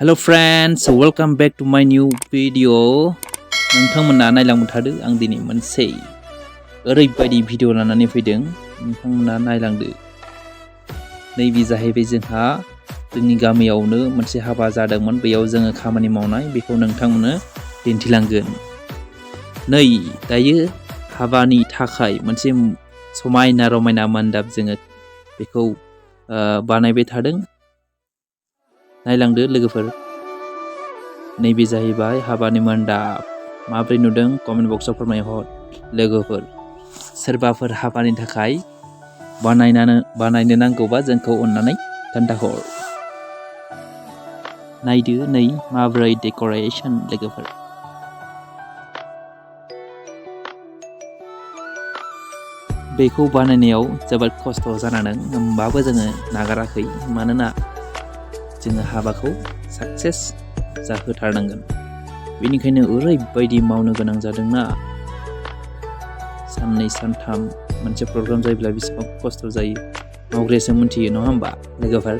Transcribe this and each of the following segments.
Hello friends, welcome back to my new video. नोंथांमोना नायलांबाय थादो आं दिनै मोनसे ओरैबायदि भिडिअ लानानै फैदों नोंथांमोना नायलांदो। नैबे जाहैबाय जोंहा जोंनि गामियावनो मोनसे हाबा जादोंमोन बेयाव जोङो खामानि मावनाय बेखौ नोंथांमोननो दिन्थिलांगोन। नै दायो हाबानि थाखाय मोनसे समायना रमायना मण्डप जोङो बेखौ बानायबाय थादों। नायलांदो लोगोफोर नैबे जाहैबाय हाबानि मण्डप माब्रै नुदों कमेन्ट बक्सआव फोरमायहर लोगोफोर सोरबाफोर हाबानि थाखाय बानायनो नांगौबा जोंखौ अननानै खोन्थाहर। नायदो नै माब्रै डेक'रेसन लोगोफोर बेखौ बानायनायाव जोबोद खस्थ' जानांदों होमबाबो जोङो नागाराखै मानोना जोङो हाबाखौ साक्सेस जाहोथारनांगोन बेनिखायनो ओरैबायदि मावनो गोनां जादोंना साननै सानथाम मोनसे प्रग्राम जायोब्ला बेसेबां खस्थ' जायो मावग्रायासो मिन्थियो नङा होमबा लोगोफोर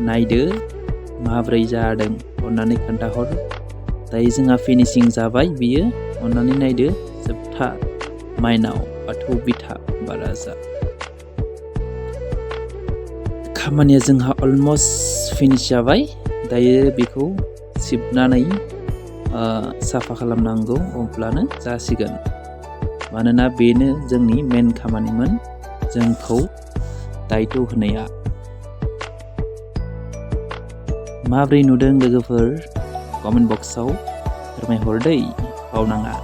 नायदो माब्रै जादों अननानै खोन्थाहर दायो जोंहा फिनिशिं जाबाय बियो अननानै नायदो जोबथा माइनाव बाथौ बिथा बाराजा खामानिया जोंहा अलमस्ट फिनिश जाबाय दायो बेखौ सिबनानै साफा खालामनांगौ अब्लानो जासिगोन मानोना बेनो जोंनि मेन खामानिमोन जोंखौ दायथ' होनाया। माब्रै नुदों लोगोफोर कमेन्ट बक्सआव फोरमायहर दै बावनाङा।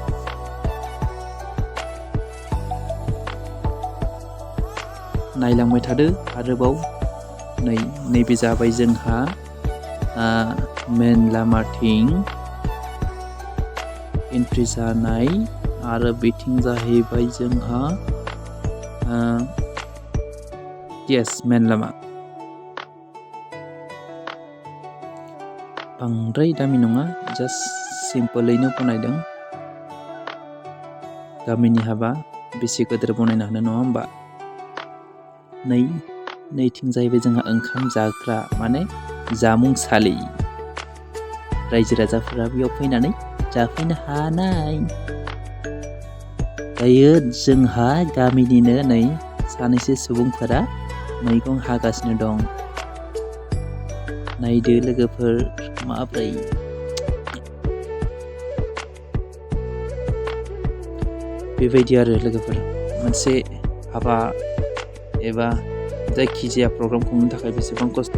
नायलांबाय थादो आरोबाव नैबे जाबाय जोंहा मेन लामाथिं एन्ट्रि जानाय आरो बेथिं जाहैबाय जोंहा मेन लामा बांद्राय दामि नङा जास्ट सिम्पोलैनो बनायदों गामिनि हाबा बेसे गिदिर बनायनो हानो नङा होमबा। नैथिं जाहैबाय जोंहा ओंखाम जाग्रा माने जामुंसालि रायजो राजाफोरा बेयाव फैनानै जाफैनो हानाय। दायो जोंहा गामिनिनो नै सानैसो सुबुंफोरा मैगं हागासिनो दं नायदो लोगोफोर माब्रै बेबायदि आरो लोगोफोर मोनसे हाबा एबा जायखिजाया प्रग्राम खुंनो थाखाय बेसेबां खस्थ'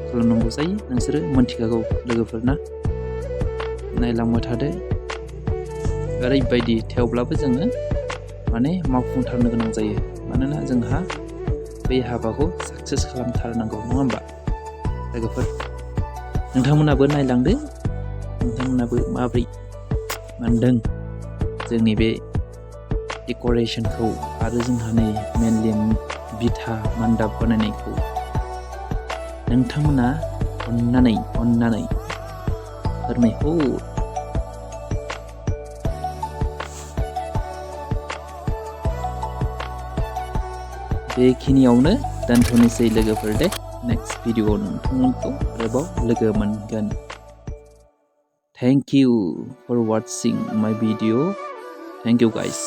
खालामनांगौ जायो नोंसोरो मोन्थिखागौ लोगोफोरना नायलांबाय थादो ओरैबायदि थेवब्लाबो जोङो माने मावफुंथारनो गोनां जायो मानोना जोंहा बे हाबाखौ साक्सेस खालामथारनांगौ नङा होमबा लोगोफोर नोंथांमोनाबो नायलांदो नोंथांमोनाबो माब्रै मोनदों जोंनि बे डेक'रेसनखौ आरो जोंहा नै मेनलि बिथा मण्डप बानायनायखौ नोंथांमोना अननानै फोरमायहर। बेखिनियावनो दोनथ'नोसै लोगोफोर दे नेक्स्ट भिडिअ'आव नोंथांमोनखौ आरोबाव लोगो मोनगोन। थेंक इउ फर वाचिं माय भिडिअ। Thank you guys.